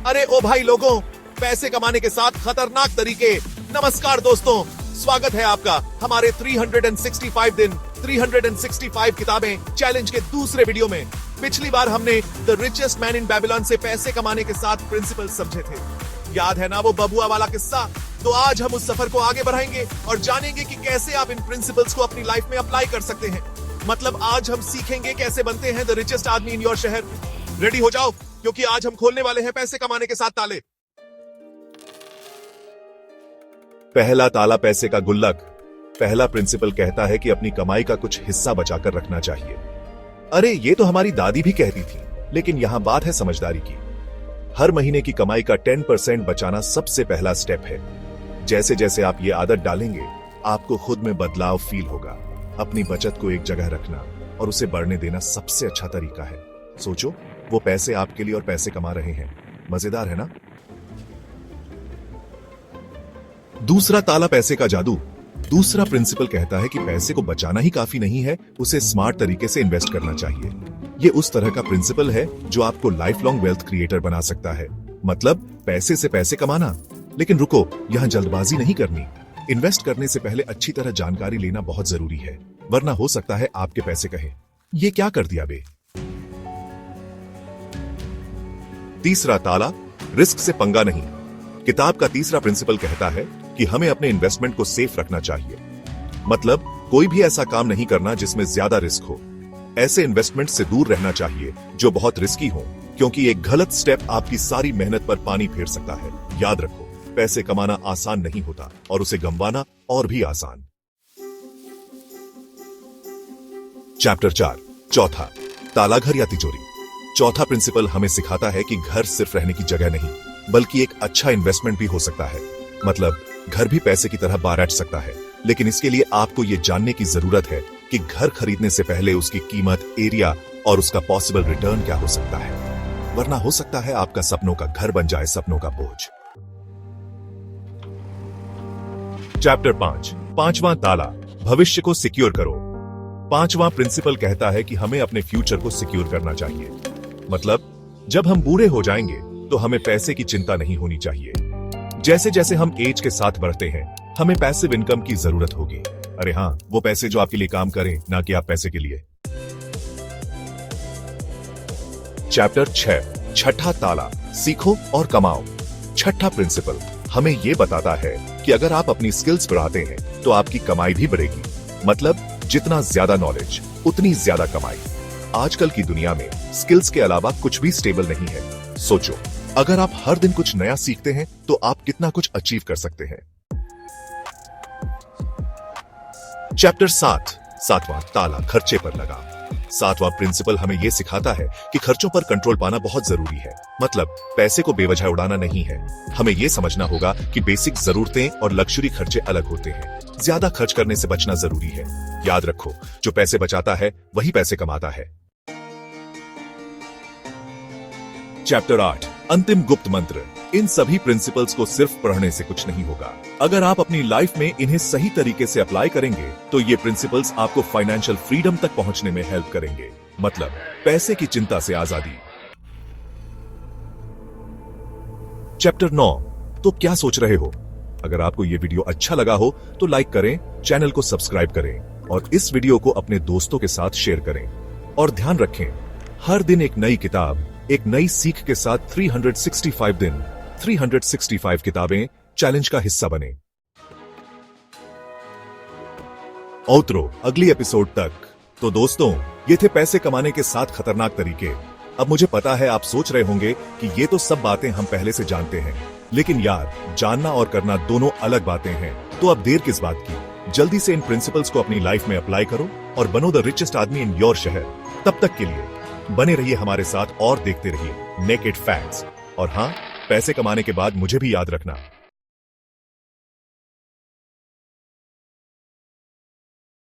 अरे ओ भाई लोगों, पैसे कमाने के साथ खतरनाक तरीके। नमस्कार दोस्तों, स्वागत है आपका हमारे 365 दिन 365 किताबें चैलेंज के दूसरे वीडियो में। पिछली बार हमने the richest man in Babylon से पैसे कमाने के 7 प्रिंसिपल समझे थे। याद है ना वो बबुआ वाला किस्सा? तो आज हम उस सफर को आगे बढ़ाएंगे और जानेंगे कि कैसे आप इन प्रिंसिपल्स को अपनी लाइफ में अप्लाई कर सकते हैं। मतलब आज हम सीखेंगे कैसे बनते हैं द रिचेस्ट आदमी इन योर शहर। रेडी हो जाओ, क्योंकि आज हम खोलने वाले हैं पैसे कमाने के 7 ताले। पहला ताला, पैसे का गुल्लक। पहला प्रिंसिपल कहता है कि अपनी कमाई का कुछ हिस्सा बचाकर रखना चाहिए। अरे ये तो हमारी दादी भी कहती थी, लेकिन यहां बात है समझदारी की। हर महीने की कमाई का 10% बचाना सबसे पहला स्टेप है। जैसे जैसे आप ये आदत डालेंगे, आपको खुद में बदलाव फील होगा। अपनी बचत को एक जगह रखना और उसे बढ़ने देना सबसे अच्छा तरीका है। सोचो, वो पैसे आपके लिए और पैसे कमा रहे हैं। मजेदार है ना? दूसरा ताला, पैसे का जादू। दूसरा प्रिंसिपल कहता है कि पैसे को बचाना ही काफी नहीं है, उसे स्मार्ट तरीके से इन्वेस्ट करना चाहिए। ये उस तरह का प्रिंसिपल है जो आपको लाइफ लॉन्ग वेल्थ क्रिएटर बना सकता है। मतलब पैसे से पैसे कमाना। लेकिन रुको, यहां जल्दबाजी नहीं करनी। इन्वेस्ट करने से पहले अच्छी तरह जानकारी लेना बहुत जरूरी है, वरना हो सकता है आपके पैसे कहें, ये क्या कर दिया बे। तीसरा ताला, रिस्क से पंगा नहीं। किताब का तीसरा प्रिंसिपल कहता है कि हमें अपने इन्वेस्टमेंट को सेफ रखना चाहिए। मतलब कोई भी ऐसा काम नहीं करना जिसमें ज्यादा रिस्क हो। ऐसे इन्वेस्टमेंट से दूर रहना चाहिए जो बहुत रिस्की हो, क्योंकि एक गलत स्टेप आपकी सारी मेहनत पर पानी फेर सकता है। याद रखो, पैसे कमाना आसान नहीं होता और उसे गंवाना और भी आसान। चैप्टर 4, चौथा ताला, घर या तिजोरी। चौथा प्रिंसिपल हमें सिखाता है कि घर सिर्फ रहने की जगह नहीं, बल्कि एक अच्छा इन्वेस्टमेंट भी हो सकता है। मतलब घर भी पैसे की तरह बाराट सकता है, लेकिन इसके लिए आपको यह जानने की जरूरत है कि घर खरीदने से पहले उसकी कीमत, एरिया और उसका पॉसिबल रिटर्न क्या हो सकता है। वरना हो सकता है आपका सपनों का घर बन जाए सपनों का बोझ। चैप्टर 5, पांचवा ताला, भविष्य को सिक्योर करो। पांचवा प्रिंसिपल कहता है कि हमें अपने फ्यूचर को सिक्योर करना चाहिए। मतलब जब हम बूढ़े हो जाएंगे तो हमें पैसे की चिंता नहीं होनी चाहिए। जैसे जैसे हम एज के साथ बढ़ते हैं, हमें पैसिव इनकम की जरूरत होगी। अरे हाँ, वो पैसे जो आपके लिए काम करें, ना कि आप पैसे के लिए। चैप्टर 6, छठा ताला, सीखो और कमाओ। छठा प्रिंसिपल हमें यह बताता है कि अगर आप अपनी स्किल्स बढ़ाते हैं तो आपकी कमाई भी बढ़ेगी। मतलब जितना ज्यादा नॉलेज, उतनी ज्यादा कमाई। आजकल की दुनिया में स्किल्स के अलावा कुछ भी स्टेबल नहीं है। सोचो, अगर आप हर दिन कुछ नया सीखते हैं तो आप कितना कुछ अचीव कर सकते हैं। चैप्टर 7, सातवां ताला, खर्चे पर लगा। सातवां प्रिंसिपल हमें यह सिखाता है कि खर्चों पर कंट्रोल पाना बहुत जरूरी है। मतलब पैसे को बेवजह उड़ाना नहीं है। हमें यह समझना होगा कि बेसिक जरूरतें और लग्जरी खर्चे अलग होते हैं। ज्यादा खर्च करने से बचना जरूरी है। याद रखो, जो पैसे बचाता है वही पैसे कमाता है। चैप्टर 8, अंतिम गुप्त मंत्र। इन सभी प्रिंसिपल्स को सिर्फ पढ़ने से कुछ नहीं होगा। अगर आप अपनी लाइफ में इन्हें सही तरीके से अप्लाई करेंगे तो ये प्रिंसिपल्स आपको फाइनेंशियल फ्रीडम तक पहुंचने में हेल्प करेंगे। मतलब पैसे की चिंता से आजादी। चैप्टर 9, तो क्या सोच रहे हो? अगर आपको ये वीडियो अच्छा लगा हो तो लाइक करें, चैनल को सब्सक्राइब करें और इस वीडियो को अपने दोस्तों के साथ शेयर करें। और ध्यान रखें, हर दिन एक नई किताब, एक नई सीख के साथ 365 दिन 365 किताबें चैलेंज का हिस्सा बने। औतरो अगली एपिसोड तक। तो दोस्तों, ये थे पैसे कमाने के 7 खतरनाक तरीके। अब मुझे पता है आप सोच रहे होंगे कि ये तो सब बातें हम पहले से जानते हैं, लेकिन यार, जानना और करना दोनों अलग बातें हैं। तो अब देर किस बात की? जल्दी से इन प्रिंसिपल्स को अपनी लाइफ में अप्लाई करो और बनो द रिचेस्ट आदमी इन योर शहर। तब तक के लिए बने रहिए हमारे साथ और देखते रहिए नेकेड फैक्ट्स। और हाँ, पैसे कमाने के बाद मुझे भी याद रखना,